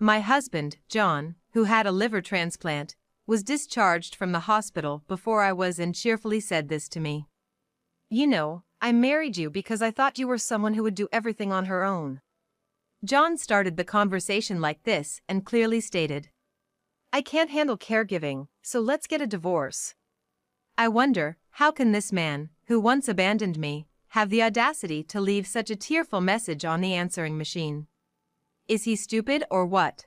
My husband, John, who had a liver transplant, was discharged from the hospital before I was and cheerfully said this to me. You know, I married you because I thought you were someone who would do everything on her own. John started the conversation like this and clearly stated, I can't handle caregiving, so let's get a divorce. I wonder, how can this man, who once abandoned me, have the audacity to leave such a tearful message on the answering machine? Is he stupid or what?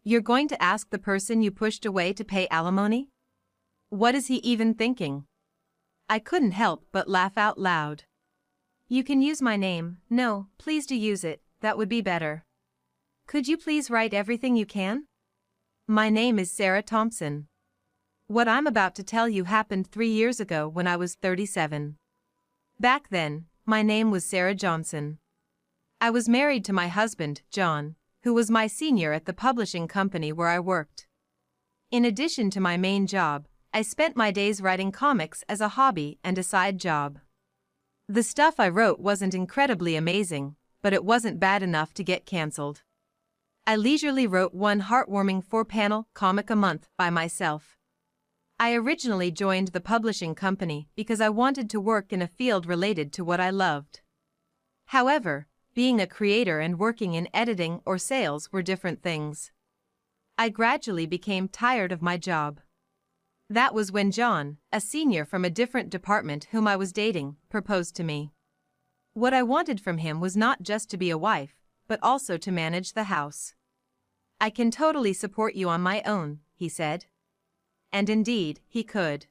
You're going to ask the person you pushed away to pay alimony? What is he even thinking? I couldn't help but laugh out loud. You can use my name. No, please do use it, that would be better. Could you please write everything you can? My name is Sarah Thompson. What I'm about to tell you happened 3 years ago when I was 37. Back then, my name was Sarah Johnson. I was married to my husband, John, who was my senior at the publishing company where I worked. In addition to my main job, I spent my days writing comics as a hobby and a side job. The stuff I wrote wasn't incredibly amazing, but it wasn't bad enough to get cancelled. I leisurely wrote one heartwarming 4-panel comic a month by myself. I originally joined the publishing company because I wanted to work in a field related to what I loved. However, being a creator and working in editing or sales were different things. I gradually became tired of my job. That was when John, a senior from a different department whom I was dating, proposed to me. What I wanted from him was not just to be a wife, but also to manage the house. I can totally support you on my own, he said. And indeed, he could.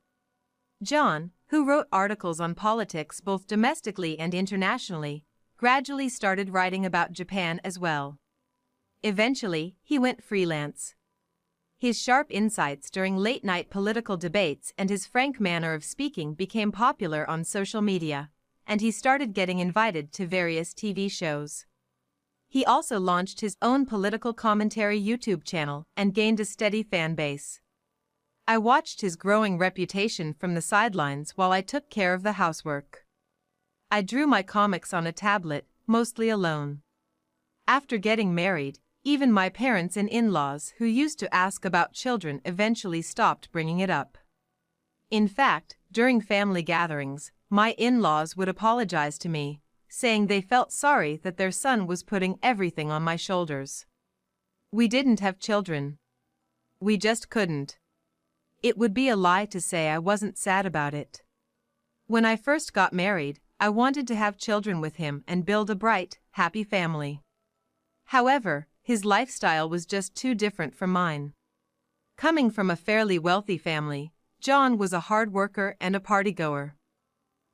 John, who wrote articles on politics both domestically and internationally, gradually started writing about Japan as well. Eventually, he went freelance. His sharp insights during late-night political debates and his frank manner of speaking became popular on social media, and he started getting invited to various TV shows. He also launched his own political commentary YouTube channel and gained a steady fan base. I watched his growing reputation from the sidelines while I took care of the housework. I drew my comics on a tablet, mostly alone. After getting married, even my parents and in-laws who used to ask about children eventually stopped bringing it up. In fact, during family gatherings, my in-laws would apologize to me, saying they felt sorry that their son was putting everything on my shoulders. We didn't have children. We just couldn't. It would be a lie to say I wasn't sad about it. When I first got married, I wanted to have children with him and build a bright, happy family. However, his lifestyle was just too different from mine. Coming from a fairly wealthy family, John was a hard worker and a partygoer.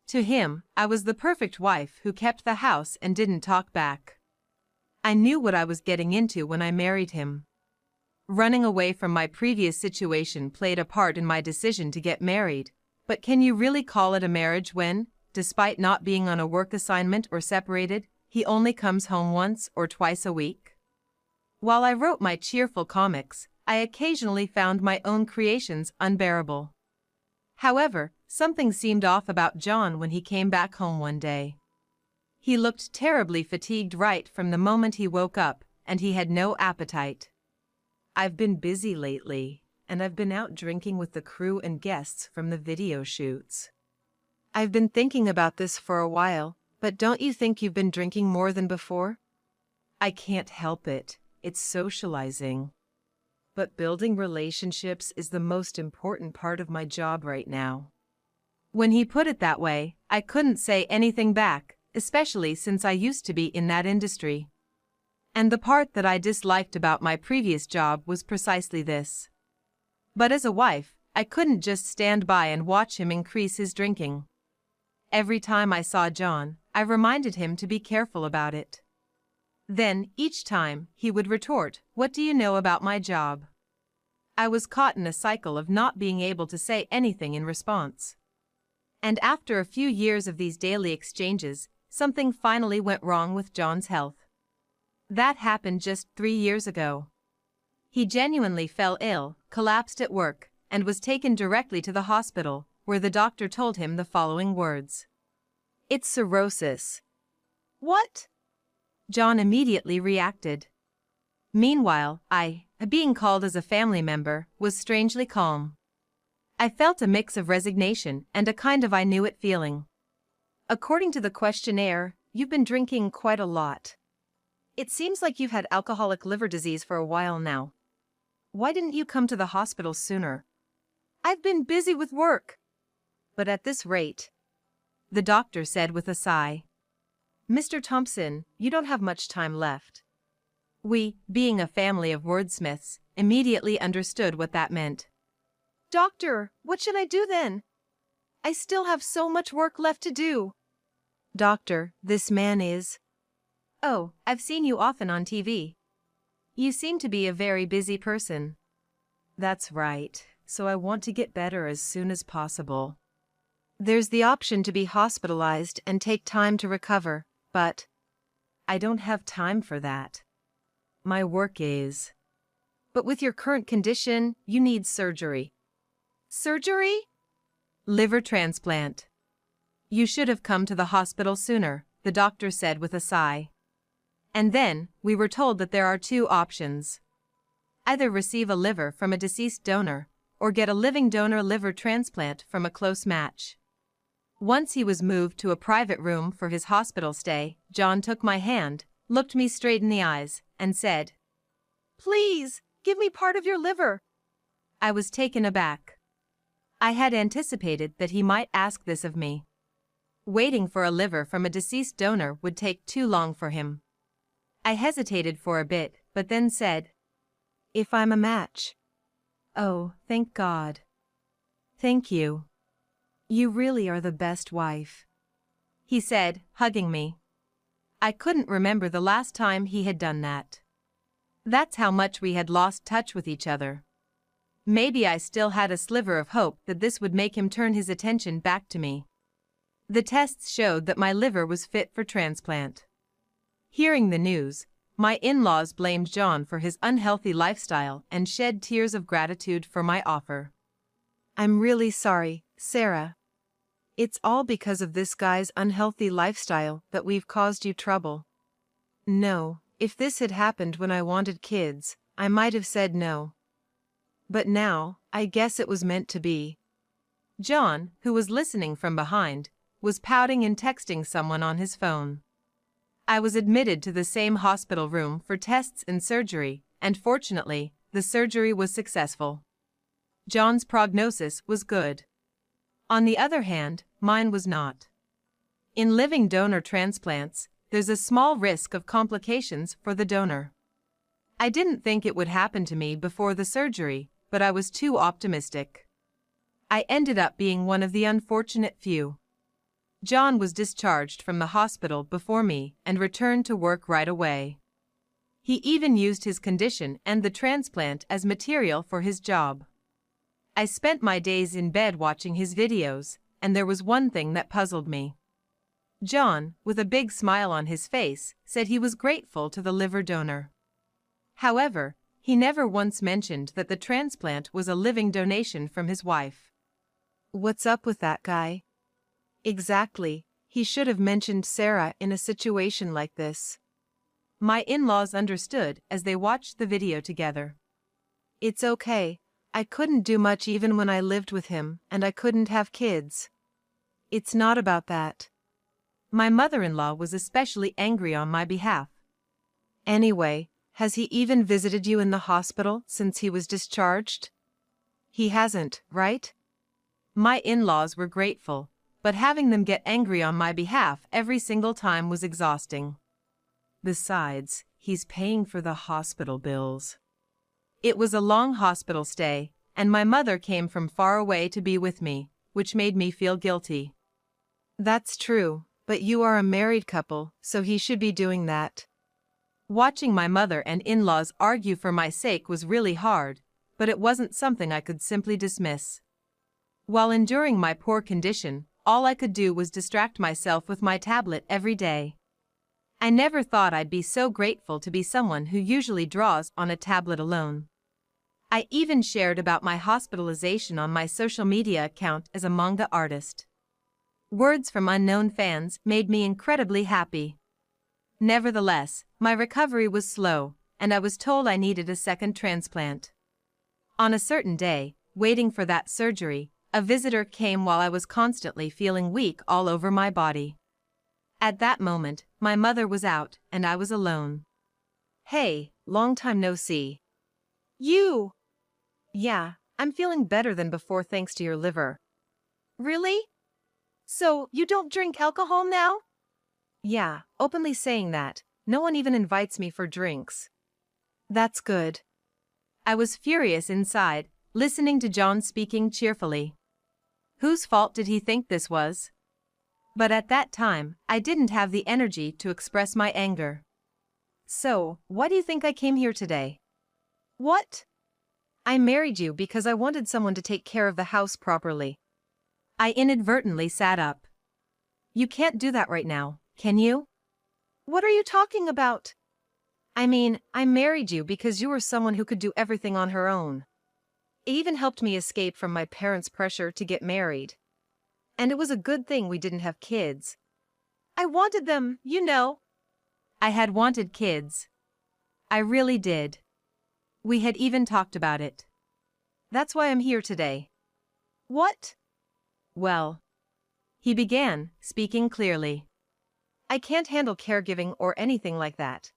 To him, I was the perfect wife who kept the house and didn't talk back. I knew what I was getting into when I married him. Running away from my previous situation played a part in my decision to get married, but can you really call it a marriage when, despite not being on a work assignment or separated, he only comes home once or twice a week? While I wrote my cheerful comics, I occasionally found my own creations unbearable. However, something seemed off about John when he came back home one day. He looked terribly fatigued right from the moment he woke up, and he had no appetite. I've been busy lately, and I've been out drinking with the crew and guests from the video shoots. I've been thinking about this for a while, but don't you think you've been drinking more than before? I can't help it, it's socializing. But building relationships is the most important part of my job right now. When he put it that way, I couldn't say anything back, especially since I used to be in that industry. And the part that I disliked about my previous job was precisely this. But as a wife, I couldn't just stand by and watch him increase his drinking. Every time I saw John, I reminded him to be careful about it. Then, each time, he would retort, "What do you know about my job?" I was caught in a cycle of not being able to say anything in response. And after a few years of these daily exchanges, something finally went wrong with John's health. That happened just 3 years ago. He genuinely fell ill, collapsed at work, and was taken directly to the hospital, where the doctor told him the following words. "It's cirrhosis." What? John immediately reacted. Meanwhile, being called as a family member, was strangely calm. I felt a mix of resignation and a kind of I knew it feeling. According to the questionnaire, you've been drinking quite a lot. It seems like you've had alcoholic liver disease for a while now. Why didn't you come to the hospital sooner? I've been busy with work. But at this rate, the doctor said with a sigh. Mr. Thompson, you don't have much time left. We, being a family of wordsmiths, immediately understood what that meant. Doctor, what should I do then? I still have so much work left to do. Doctor, this man is... Oh, I've seen you often on TV. You seem to be a very busy person. That's right, so I want to get better as soon as possible. There's the option to be hospitalized and take time to recover, but I don't have time for that. My work is. But with your current condition, you need surgery. Surgery? Liver transplant. You should have come to the hospital sooner, the doctor said with a sigh. And then, we were told that there are two options. Either receive a liver from a deceased donor, or get a living donor liver transplant from a close match. Once he was moved to a private room for his hospital stay, John took my hand, looked me straight in the eyes, and said, "Please, give me part of your liver." I was taken aback. I had anticipated that he might ask this of me. Waiting for a liver from a deceased donor would take too long for him. I hesitated for a bit, but then said, "If I'm a match." "Oh, thank God. Thank you. You really are the best wife," he said, hugging me. I couldn't remember the last time he had done that. That's how much we had lost touch with each other. Maybe I still had a sliver of hope that this would make him turn his attention back to me. The tests showed that my liver was fit for transplant. Hearing the news, my in-laws blamed John for his unhealthy lifestyle and shed tears of gratitude for my offer. "I'm really sorry, Sarah. It's all because of this guy's unhealthy lifestyle that we've caused you trouble. No, if this had happened when I wanted kids, I might have said no. But now, I guess it was meant to be." John, who was listening from behind, was pouting and texting someone on his phone. I was admitted to the same hospital room for tests and surgery, and fortunately, the surgery was successful. John's prognosis was good. On the other hand, mine was not. In living donor transplants, there's a small risk of complications for the donor. I didn't think it would happen to me before the surgery, but I was too optimistic. I ended up being one of the unfortunate few. John was discharged from the hospital before me and returned to work right away. He even used his condition and the transplant as material for his job. I spent my days in bed watching his videos, and there was one thing that puzzled me. John, with a big smile on his face, said he was grateful to the liver donor. However, he never once mentioned that the transplant was a living donation from his wife. What's up with that guy? Exactly, he should have mentioned Sarah in a situation like this. My in-laws understood as they watched the video together. It's okay, I couldn't do much even when I lived with him, and I couldn't have kids. It's not about that. My mother-in-law was especially angry on my behalf. Anyway, has he even visited you in the hospital since he was discharged? He hasn't, right? My in-laws were grateful, but having them get angry on my behalf every single time was exhausting. Besides, he's paying for the hospital bills. It was a long hospital stay, and my mother came from far away to be with me, which made me feel guilty. That's true, but you are a married couple, so he should be doing that. Watching my mother and in-laws argue for my sake was really hard, but it wasn't something I could simply dismiss. While enduring my poor condition, all I could do was distract myself with my tablet every day. I never thought I'd be so grateful to be someone who usually draws on a tablet alone. I even shared about my hospitalization on my social media account as a manga artist. Words from unknown fans made me incredibly happy. Nevertheless, my recovery was slow, and I was told I needed a second transplant. On a certain day, waiting for that surgery, a visitor came while I was constantly feeling weak all over my body. At that moment, my mother was out, and I was alone. "Hey, long time no see." "You?" "Yeah, I'm feeling better than before thanks to your liver." "Really? So, you don't drink alcohol now?" "Yeah, openly saying that. No one even invites me for drinks." "That's good." I was furious inside, listening to John speaking cheerfully. Whose fault did he think this was? But at that time, I didn't have the energy to express my anger. "So, why do you think I came here today?" "What?" "I married you because I wanted someone to take care of the house properly." I inadvertently sat up. "You can't do that right now, can you?" "What are you talking about?" "I mean, I married you because you were someone who could do everything on her own. It even helped me escape from my parents' pressure to get married. And it was a good thing we didn't have kids." "I wanted them, you know." I had wanted kids. I really did. We had even talked about it. That's why I'm here today." "What?" "Well," he began, speaking clearly, "I can't handle caregiving or anything like that.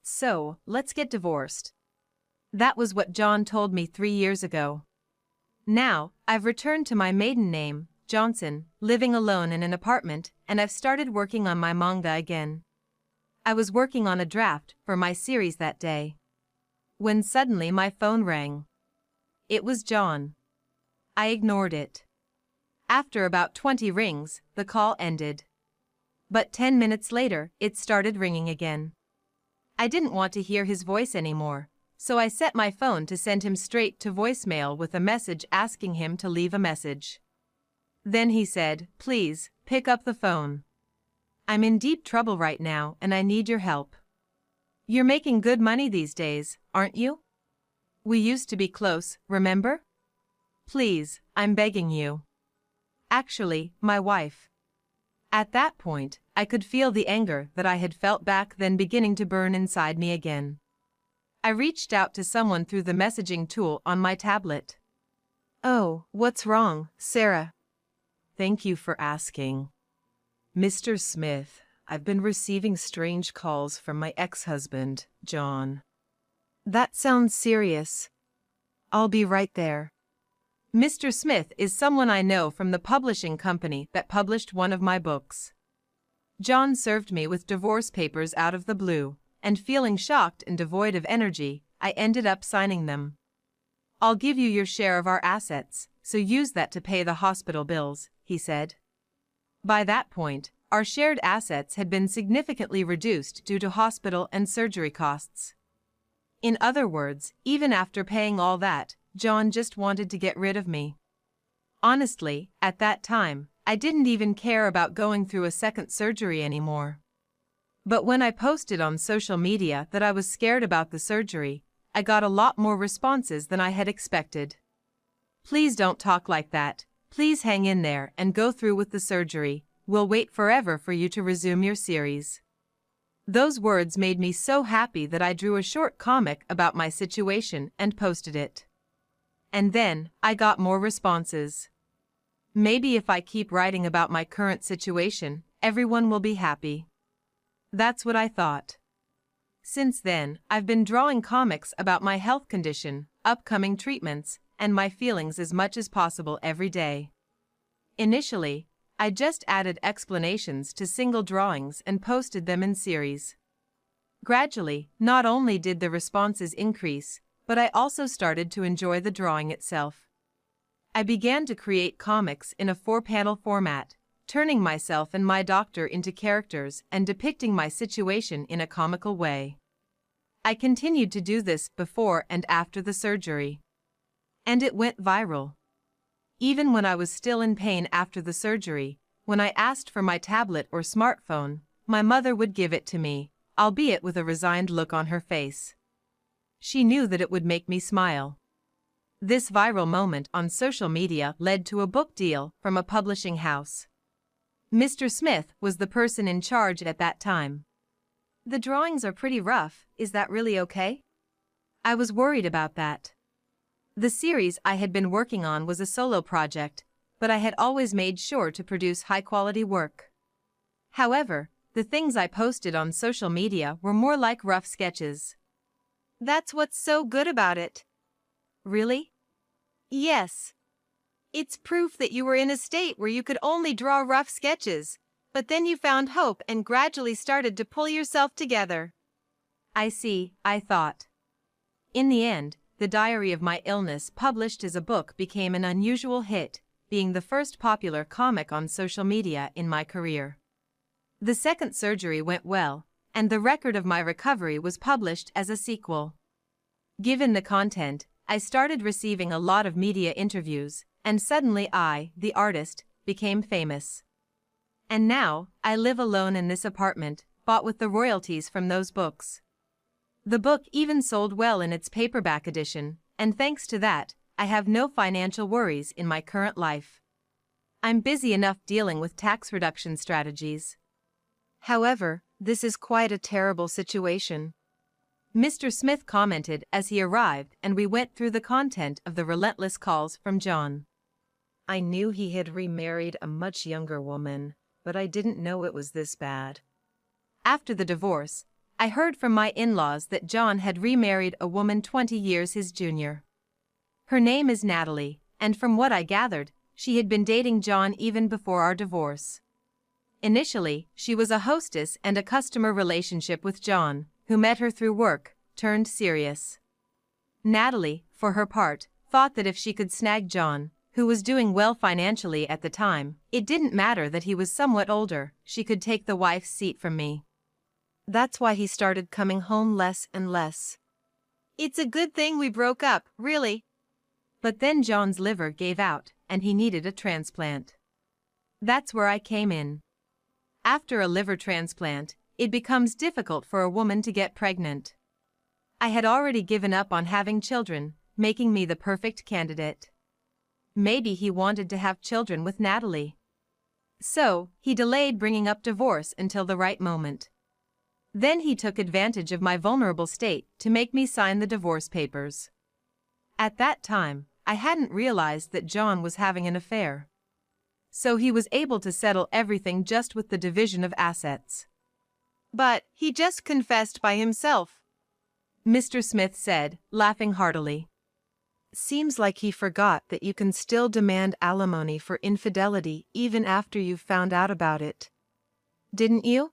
So, let's get divorced." That was what John told me 3 years ago. Now, I've returned to my maiden name, Johnson, living alone in an apartment, and I've started working on my manga again. I was working on a draft for my series that day, when suddenly my phone rang. It was John. I ignored it. After about 20 rings, the call ended. But 10 minutes later, it started ringing again. I didn't want to hear his voice anymore, so I set my phone to send him straight to voicemail with a message asking him to leave a message. Then he said, "Please, pick up the phone. I'm in deep trouble right now and I need your help. You're making good money these days, aren't you? We used to be close, remember? Please, I'm begging you." Actually, my wife. At that point, I could feel the anger that I had felt back then beginning to burn inside me again. I reached out to someone through the messaging tool on my tablet. "Oh, what's wrong, Sarah?" "Thank you for asking. Mr. Smith, I've been receiving strange calls from my ex-husband, John." "That sounds serious. I'll be right there." Mr. Smith is someone I know from the publishing company that published one of my books. John served me with divorce papers out of the blue, and feeling shocked and devoid of energy, I ended up signing them. "I'll give you your share of our assets, so use that to pay the hospital bills," he said. By that point, our shared assets had been significantly reduced due to hospital and surgery costs. In other words, even after paying all that, John just wanted to get rid of me. Honestly, at that time, I didn't even care about going through a second surgery anymore. But when I posted on social media that I was scared about the surgery, I got a lot more responses than I had expected. "Please don't talk like that. Please hang in there and go through with the surgery. We'll wait forever for you to resume your series." Those words made me so happy that I drew a short comic about my situation and posted it. And then, I got more responses. Maybe if I keep writing about my current situation, everyone will be happy. That's what I thought. Since then, I've been drawing comics about my health condition, upcoming treatments, and my feelings as much as possible every day. Initially, I just added explanations to single drawings and posted them in series. Gradually, not only did the responses increase, but I also started to enjoy the drawing itself. I began to create comics in a 4-panel format, turning myself and my doctor into characters and depicting my situation in a comical way. I continued to do this before and after the surgery. And it went viral. Even when I was still in pain after the surgery, when I asked for my tablet or smartphone, my mother would give it to me, albeit with a resigned look on her face. She knew that it would make me smile. This viral moment on social media led to a book deal from a publishing house. Mr. Smith was the person in charge at that time. The drawings are pretty rough, is that really okay? I was worried about that. The series I had been working on was a solo project, but I had always made sure to produce high-quality work. However, the things I posted on social media were more like rough sketches. That's what's so good about it. Really? Yes. It's proof that you were in a state where you could only draw rough sketches, but then you found hope and gradually started to pull yourself together. I see, I thought. In the end, the diary of my illness published as a book became an unusual hit, being the first popular comic on social media in my career. The second surgery went well, and the record of my recovery was published as a sequel. Given the content, I started receiving a lot of media interviews, and suddenly I, the artist, became famous. And now, I live alone in this apartment, bought with the royalties from those books. The book even sold well in its paperback edition, and thanks to that, I have no financial worries in my current life. I'm busy enough dealing with tax reduction strategies. However, this is quite a terrible situation. Mr. Smith commented as he arrived, and we went through the content of the relentless calls from John. I knew he had remarried a much younger woman, but I didn't know it was this bad. After the divorce, I heard from my in-laws that John had remarried a woman 20 years his junior. Her name is Natalie, and from what I gathered, she had been dating John even before our divorce. Initially, she was a hostess and a customer relationship with John, who met her through work, turned serious. Natalie, for her part, thought that if she could snag John, who was doing well financially at the time, it didn't matter that he was somewhat older, she could take the wife's seat from me. That's why he started coming home less and less. It's a good thing we broke up, really. But then John's liver gave out, and he needed a transplant. That's where I came in. After a liver transplant, it becomes difficult for a woman to get pregnant. I had already given up on having children, making me the perfect candidate. Maybe he wanted to have children with Natalie. So, he delayed bringing up divorce until the right moment. Then he took advantage of my vulnerable state to make me sign the divorce papers. At that time, I hadn't realized that John was having an affair. So he was able to settle everything just with the division of assets. But he just confessed by himself, Mr. Smith said, laughing heartily. Seems like he forgot that you can still demand alimony for infidelity even after you've found out about it. Didn't you?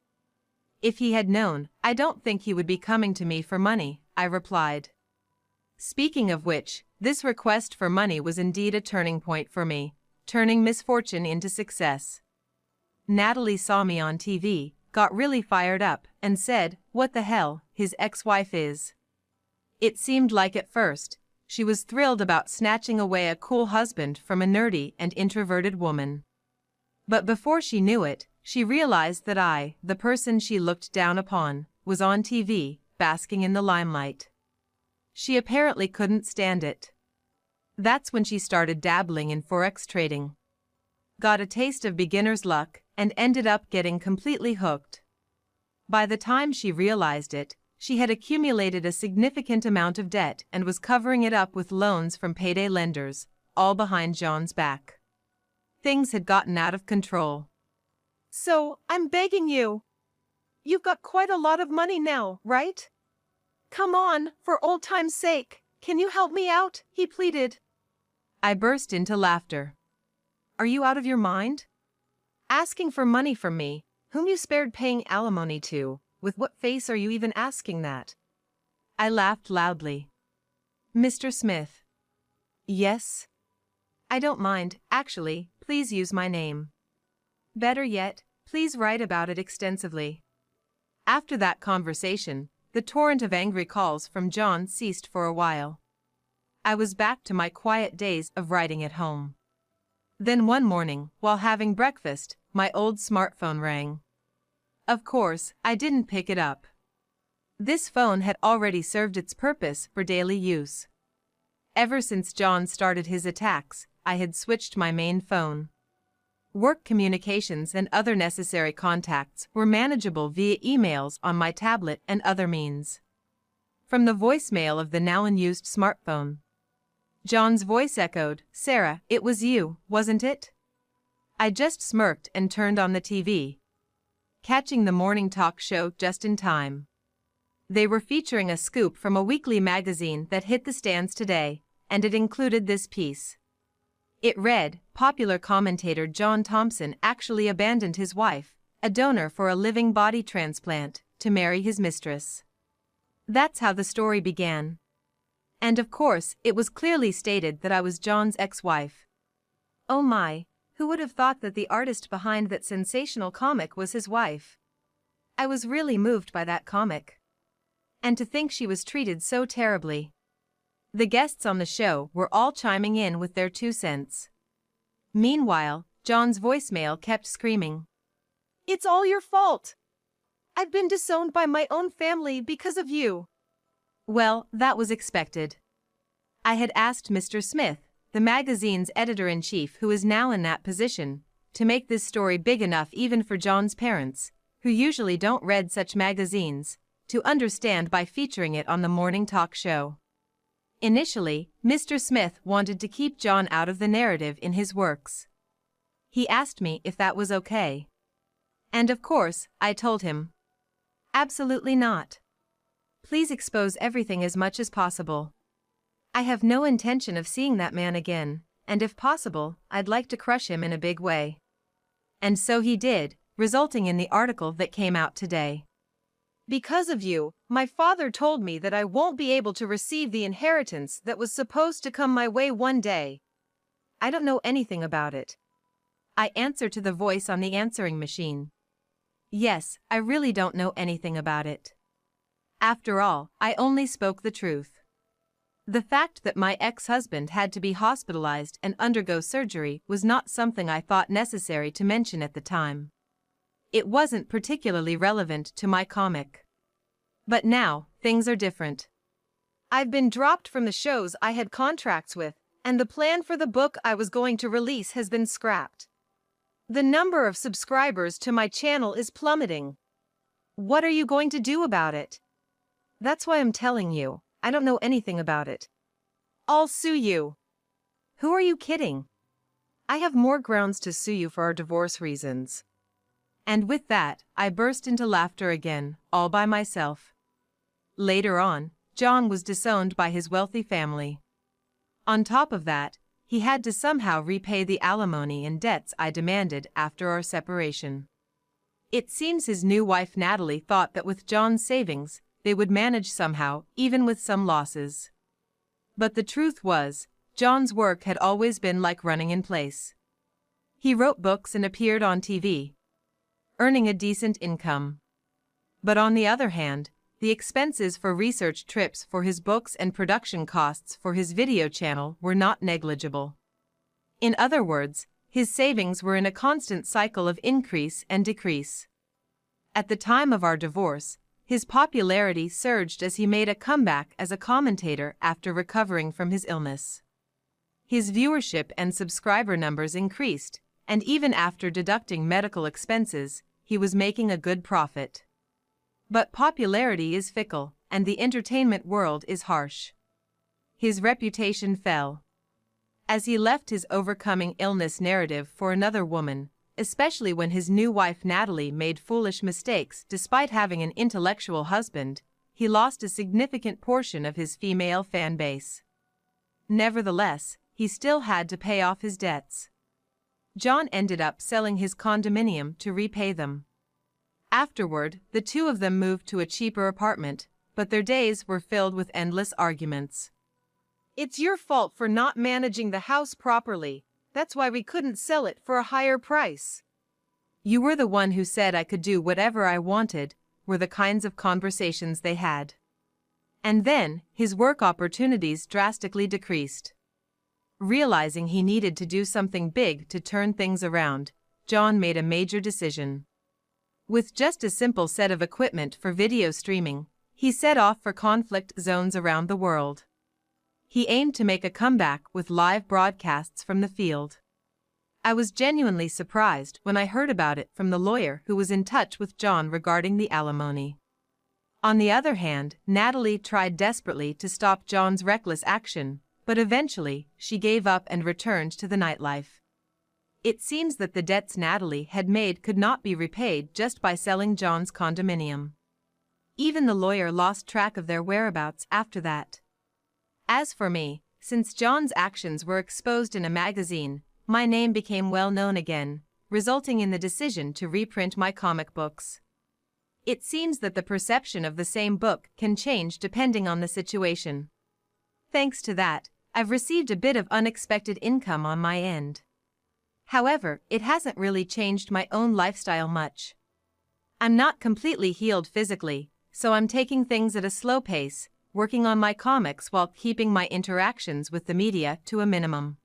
If he had known, I don't think he would be coming to me for money, I replied. Speaking of which, this request for money was indeed a turning point for me, turning misfortune into success. Natalie saw me on TV, got really fired up, and said, "What the hell, his ex-wife is." It seemed like at first, she was thrilled about snatching away a cool husband from a nerdy and introverted woman. But before she knew it, she realized that I, the person she looked down upon, was on TV, basking in the limelight. She apparently couldn't stand it. That's when she started dabbling in forex trading. Got a taste of beginner's luck, and ended up getting completely hooked. By the time she realized it, she had accumulated a significant amount of debt and was covering it up with loans from payday lenders, all behind John's back. Things had gotten out of control. So, I'm begging you. You've got quite a lot of money now, right? Come on, for old time's sake, can you help me out? He pleaded. I burst into laughter. Are you out of your mind? Asking for money from me, whom you spared paying alimony to, with what face are you even asking that? I laughed loudly. Mr. Smith. Yes? I don't mind, actually, please use my name. Better yet, please write about it extensively. After that conversation, the torrent of angry calls from John ceased for a while. I was back to my quiet days of writing at home. Then one morning, while having breakfast, my old smartphone rang. Of course, I didn't pick it up. This phone had already served its purpose for daily use. Ever since John started his attacks, I had switched my main phone. Work communications and other necessary contacts were manageable via emails on my tablet and other means. From the voicemail of the now unused smartphone, John's voice echoed, "Sarah, it was you, wasn't it?" I just smirked and turned on the TV, catching the morning talk show just in time. They were featuring a scoop from a weekly magazine that hit the stands today, and it included this piece. It read, "Popular commentator John Thompson actually abandoned his wife, a donor for a living body transplant, to marry his mistress." That's how the story began. And of course, it was clearly stated that I was John's ex-wife. Oh my, who would have thought that the artist behind that sensational comic was his wife? I was really moved by that comic. And to think she was treated so terribly. The guests on the show were all chiming in with their 2 cents. Meanwhile, John's voicemail kept screaming, "It's all your fault. I've been disowned by my own family because of you." Well, that was expected. I had asked Mr. Smith, the magazine's editor-in-chief who is now in that position, to make this story big enough even for John's parents, who usually don't read such magazines, to understand by featuring it on the morning talk show. Initially, Mr. Smith wanted to keep John out of the narrative in his works. He asked me if that was okay. And of course, I told him, absolutely not. Please expose everything as much as possible. I have no intention of seeing that man again, and if possible, I'd like to crush him in a big way. And so he did, resulting in the article that came out today. "Because of you, my father told me that I won't be able to receive the inheritance that was supposed to come my way one day." I don't know anything about it. I answer to the voice on the answering machine. Yes, I really don't know anything about it. After all, I only spoke the truth. The fact that my ex-husband had to be hospitalized and undergo surgery was not something I thought necessary to mention at the time. It wasn't particularly relevant to my comic. But now, things are different. I've been dropped from the shows I had contracts with, and the plan for the book I was going to release has been scrapped. The number of subscribers to my channel is plummeting. What are you going to do about it? That's why I'm telling you, I don't know anything about it. I'll sue you. Who are you kidding? I have more grounds to sue you for our divorce reasons. And with that, I burst into laughter again, all by myself. Later on, John was disowned by his wealthy family. On top of that, he had to somehow repay the alimony and debts I demanded after our separation. It seems his new wife Natalie thought that with John's savings, they would manage somehow, even with some losses. But the truth was, John's work had always been like running in place. He wrote books and appeared on TV, earning a decent income. But on the other hand, the expenses for research trips for his books and production costs for his video channel were not negligible. In other words, his savings were in a constant cycle of increase and decrease. At the time of our divorce, his popularity surged as he made a comeback as a commentator after recovering from his illness. His viewership and subscriber numbers increased, and even after deducting medical expenses, he was making a good profit. But popularity is fickle, and the entertainment world is harsh. His reputation fell. As he left his overcoming illness narrative for another woman, especially when his new wife Natalie made foolish mistakes despite having an intellectual husband, he lost a significant portion of his female fan base. Nevertheless, he still had to pay off his debts. John ended up selling his condominium to repay them. Afterward, the two of them moved to a cheaper apartment, but their days were filled with endless arguments. "It's your fault for not managing the house properly. That's why we couldn't sell it for a higher price." "You were the one who said I could do whatever I wanted," were the kinds of conversations they had. And then, his work opportunities drastically decreased. Realizing he needed to do something big to turn things around, John made a major decision. With just a simple set of equipment for video streaming, he set off for conflict zones around the world. He aimed to make a comeback with live broadcasts from the field. I was genuinely surprised when I heard about it from the lawyer who was in touch with John regarding the alimony. On the other hand, Natalie tried desperately to stop John's reckless action, but eventually, she gave up and returned to the nightlife. It seems that the debts Natalie had made could not be repaid just by selling John's condominium. Even the lawyer lost track of their whereabouts after that. As for me, since John's actions were exposed in a magazine, my name became well known again, resulting in the decision to reprint my comic books. It seems that the perception of the same book can change depending on the situation. Thanks to that, I've received a bit of unexpected income on my end. However, it hasn't really changed my own lifestyle much. I'm not completely healed physically, so I'm taking things at a slow pace, working on my comics while keeping my interactions with the media to a minimum.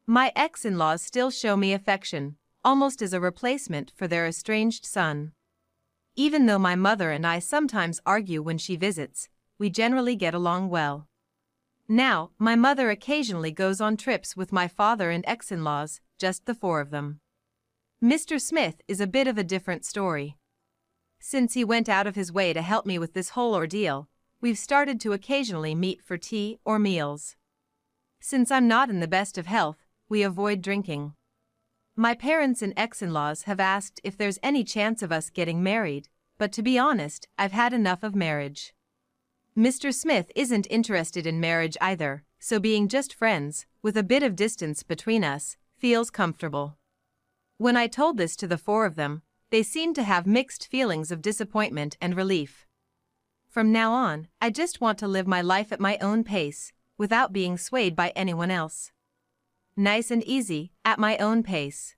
My ex-in-laws still show me affection, almost as a replacement for their estranged son. Even though my mother and I sometimes argue when she visits, we generally get along well. Now, my mother occasionally goes on trips with my father and ex-in-laws, just the four of them. Mr. Smith is a bit of a different story. Since he went out of his way to help me with this whole ordeal, we've started to occasionally meet for tea or meals. Since I'm not in the best of health, we avoid drinking. My parents and ex-in-laws have asked if there's any chance of us getting married, but to be honest, I've had enough of marriage. Mr. Smith isn't interested in marriage either, so being just friends, with a bit of distance between us, feels comfortable. When I told this to the four of them, they seemed to have mixed feelings of disappointment and relief. From now on, I just want to live my life at my own pace, without being swayed by anyone else. Nice and easy, at my own pace.